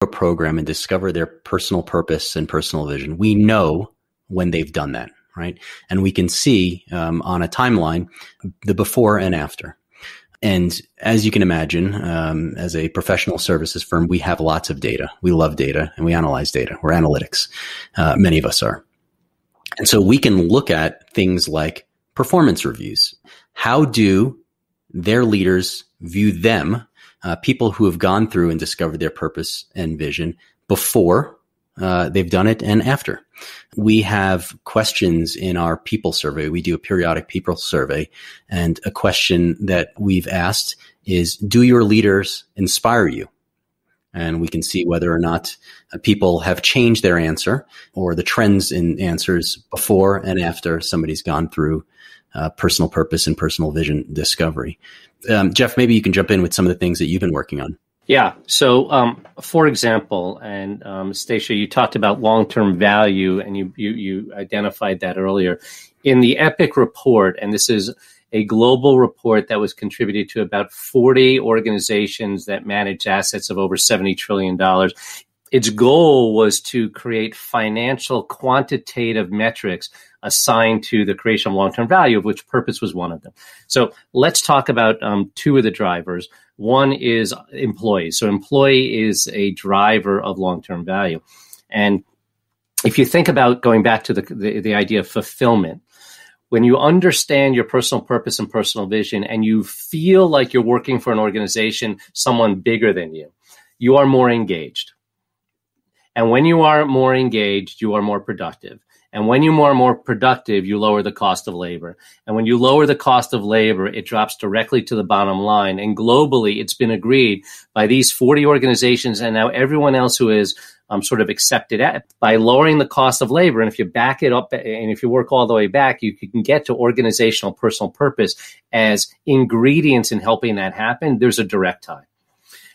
a program and discover their personal purpose and personal vision, we know when they've done that, right? And we can see on a timeline the before and after. And as you can imagine, as a professional services firm, we have lots of data. We love data and we analyze data. We're analytics. Many of us are. And so we can look at things like performance reviews. How do their leaders view them, people who have gone through and discovered their purpose and vision before they've done it and after? We have questions in our people survey. We do a periodic people survey, and a question that we've asked is, do your leaders inspire you? And we can see whether or not people have changed their answer or the trends in answers before and after somebody's gone through personal purpose and personal vision discovery. Jeff, maybe you can jump in with some of the things that you've been working on. Yeah. So, for example, and Stacia, you talked about long-term value, and you identified that earlier. In the EPIC report, and this is a global report that was contributed to about 40 organizations that manage assets of over $70 trillion. Its goal was to create financial quantitative metrics assigned to the creation of long-term value, of which purpose was one of them. So let's talk about two of the drivers. One is employees. So employee is a driver of long-term value. And if you think about going back to the idea of fulfillment, when you understand your personal purpose and personal vision, and you feel like you're working for an organization, someone bigger than you, you are more engaged. And when you are more engaged, you are more productive. And when you are more productive, you lower the cost of labor. And when you lower the cost of labor, it drops directly to the bottom line. And globally, it's been agreed by these 40 organizations and now everyone else who is sort of accepted it, by lowering the cost of labor. And if you back it up and if you work all the way back, you can get to organizational personal purpose as ingredients in helping that happen. There's a direct tie.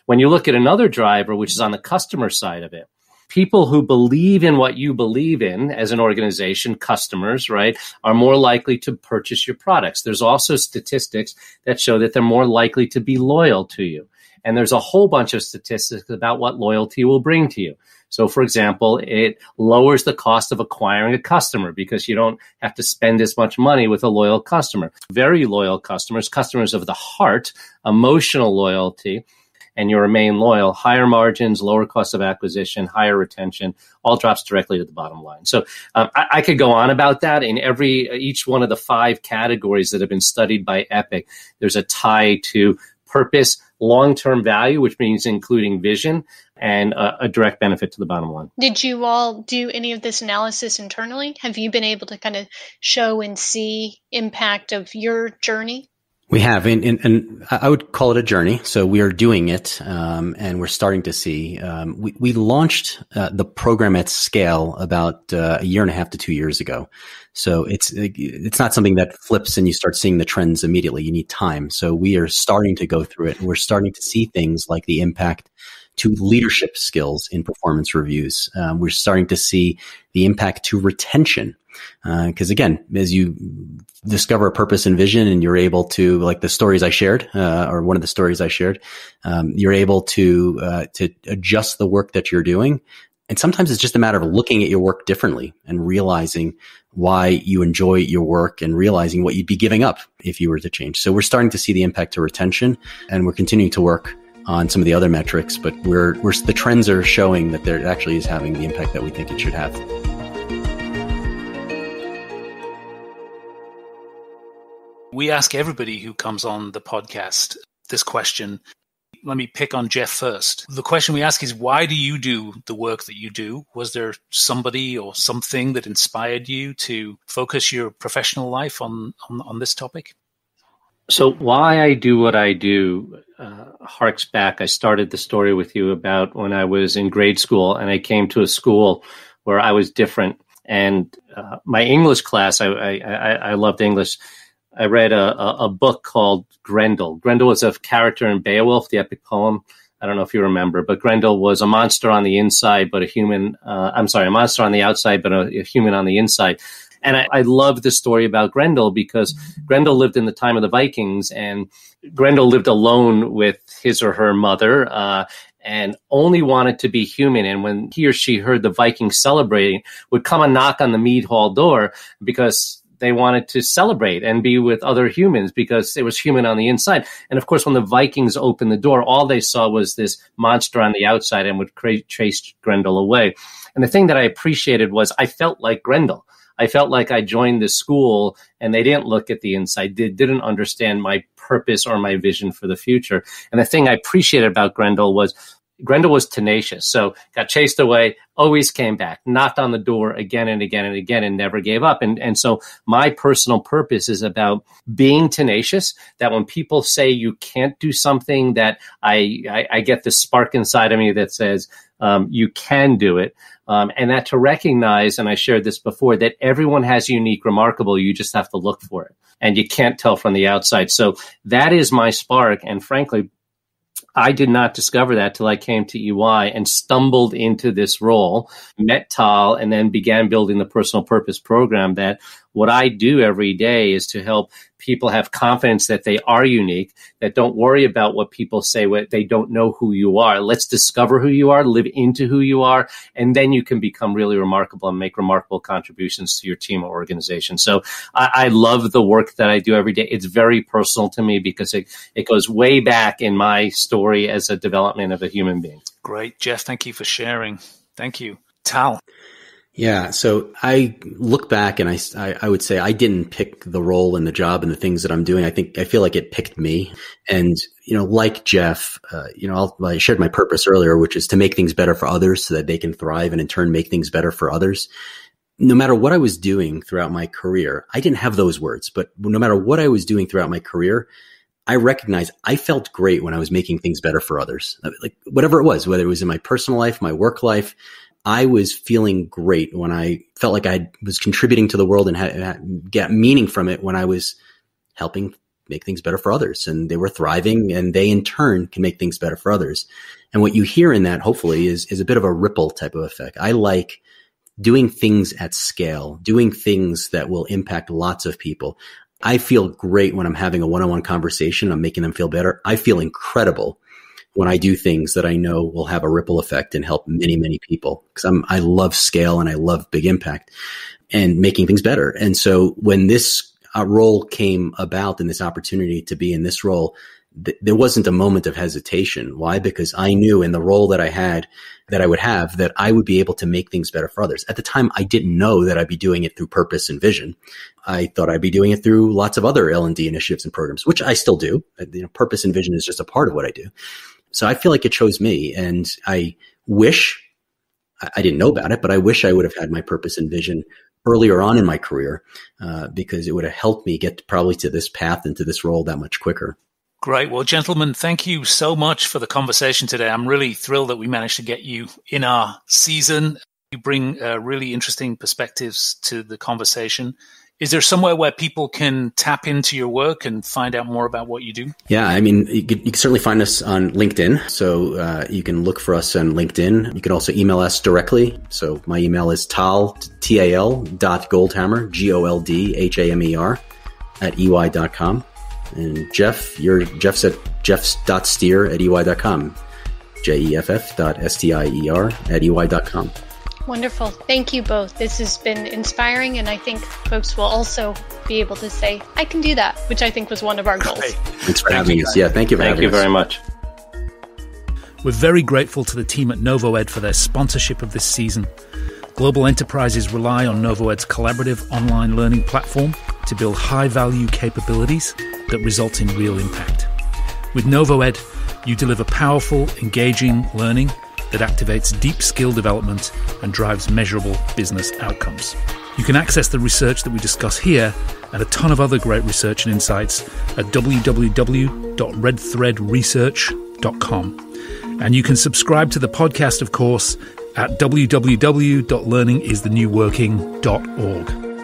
When you look at another driver, which is on the customer side of it, people who believe in what you believe in as an organization, customers, right, are more likely to purchase your products. There's also statistics that show that they're more likely to be loyal to you. And there's a whole bunch of statistics about what loyalty will bring to you. So, for example, it lowers the cost of acquiring a customer because you don't have to spend as much money with a loyal customer. Very loyal customers, customers of the heart, emotional loyalty, and you remain loyal, higher margins, lower cost of acquisition, higher retention, all drops directly to the bottom line. So I could go on about that. In each one of the 5 categories that have been studied by EPIC, there's a tie to purpose, long-term value, which means including vision, and a direct benefit to the bottom line. Did you all do any of this analysis internally? Have you been able to kind of show and see impact of your journey? We have, and I would call it a journey. So we are doing it, and we're starting to see. We launched the program at scale about a year and a half to 2 years ago. So it's not something that flips and you start seeing the trends immediately. You need time. So we are starting to go through it, and we're starting to see things like the impact to leadership skills in performance reviews. We're starting to see the impact to retention. Because again, as you discover a purpose and vision and you're able to, like the stories I shared, or one of the stories I shared, you're able to adjust the work that you're doing. And sometimes it's just a matter of looking at your work differently and realizing why you enjoy your work and realizing what you'd be giving up if you were to change. So we're starting to see the impact to retention, and we're continuing to work on some of the other metrics, but the trends are showing that there actually is having the impact that we think it should have. We ask everybody who comes on the podcast this question. Let me pick on Jeff first. The question we ask is, why do you do the work that you do? Was there somebody or something that inspired you to focus your professional life on this topic? So why I do what I do harks back. I started the story with you about when I was in grade school and I came to a school where I was different. And my English class, I loved English. I read a book called Grendel. Grendel was a character in Beowulf, the epic poem. I don't know if you remember, but Grendel was a monster on the inside, but a monster on the outside, but a human on the inside. And I love the story about Grendel because Grendel lived in the time of the Vikings, and Grendel lived alone with his or her mother. and only wanted to be human. And when he or she heard the Vikings celebrating, would come and knock on the mead hall door because they wanted to celebrate and be with other humans because it was human on the inside. And of course, when the Vikings opened the door, all they saw was this monster on the outside and would chase Grendel away. And the thing that I appreciated was I felt like Grendel. I felt like I joined the school and they didn't look at the inside. They didn't understand my purpose or my vision for the future. And the thing I appreciated about Grendel was tenacious. So got chased away, always came back, knocked on the door again and again and again, and never gave up. And so my personal purpose is about being tenacious, that when people say you can't do something, that I get this spark inside of me that says, you can do it. And that to recognize, and I shared this before, that everyone has unique, remarkable, you just have to look for it. And you can't tell from the outside. So that is my spark. And frankly, I did not discover that till I came to EY and stumbled into this role, met Tal, and then began building the personal purpose program. That what I do every day is to help people have confidence that they are unique, that don't worry about what people say, what they don't know who you are. Let's discover who you are, live into who you are, and then you can become really remarkable and make remarkable contributions to your team or organization. So I love the work that I do every day. It's very personal to me because it goes way back in my story as a development of a human being. Great. Jeff, thank you for sharing. Thank you. Tal. Yeah. So I look back and I would say I didn't pick the role and the job and the things that I'm doing. I feel like it picked me. And, like Jeff, I shared my purpose earlier, which is to make things better for others so that they can thrive and in turn make things better for others. No matter what I was doing throughout my career, I didn't have those words, but no matter what I was doing throughout my career, I recognized I felt great when I was making things better for others. Like whatever it was, whether it was in my personal life, my work life, I was feeling great when I felt like I was contributing to the world and get meaning from it when I was helping make things better for others, and they were thriving and they in turn can make things better for others. And what you hear in that hopefully is a bit of a ripple type of effect. I like doing things at scale, doing things that will impact lots of people. I feel great when I'm having a one-on-one conversation. I'm making them feel better. I feel incredible when I do things that I know will have a ripple effect and help many, many people, because I love scale and I love big impact and making things better. And so when this role came about and this opportunity to be in this role, there wasn't a moment of hesitation. Why? Because I knew in the role that I had, that I would have, that I would be able to make things better for others. At the time, I didn't know that I'd be doing it through purpose and vision. I thought I'd be doing it through lots of other L&D initiatives and programs, which I still do. Purpose and vision is just a part of what I do. So I feel like it chose me, and I wish I didn't know about it, but I wish I would have had my purpose and vision earlier on in my career, because it would have helped me get probably to this path and to this role that much quicker. Great. Well, gentlemen, thank you so much for the conversation today. I'm really thrilled that we managed to get you in our season. You bring really interesting perspectives to the conversation. Is there somewhere where people can tap into your work and find out more about what you do? Yeah, I mean, you can certainly find us on LinkedIn. So you can look for us on LinkedIn. You can also email us directly. So my email is tal.goldhammer, GOLDHAMER @EY.com. And Jeff's at jeffs.steer@EY.com, jeff.stier@EY.com. Wonderful. Thank you both. This has been inspiring, and I think folks will also be able to say, I can do that, which I think was one of our goals. Great. Thanks for having us. Yeah, thank you for having us. Thank you very much. We're very grateful to the team at NovoEd for their sponsorship of this season. Global enterprises rely on NovoEd's collaborative online learning platform to build high-value capabilities that result in real impact. With NovoEd, you deliver powerful, engaging learning that activates deep skill development and drives measurable business outcomes. You can access the research that we discuss here and a ton of other great research and insights at www.redthreadresearch.com. And you can subscribe to the podcast, of course, at www.learningisthenewworking.org.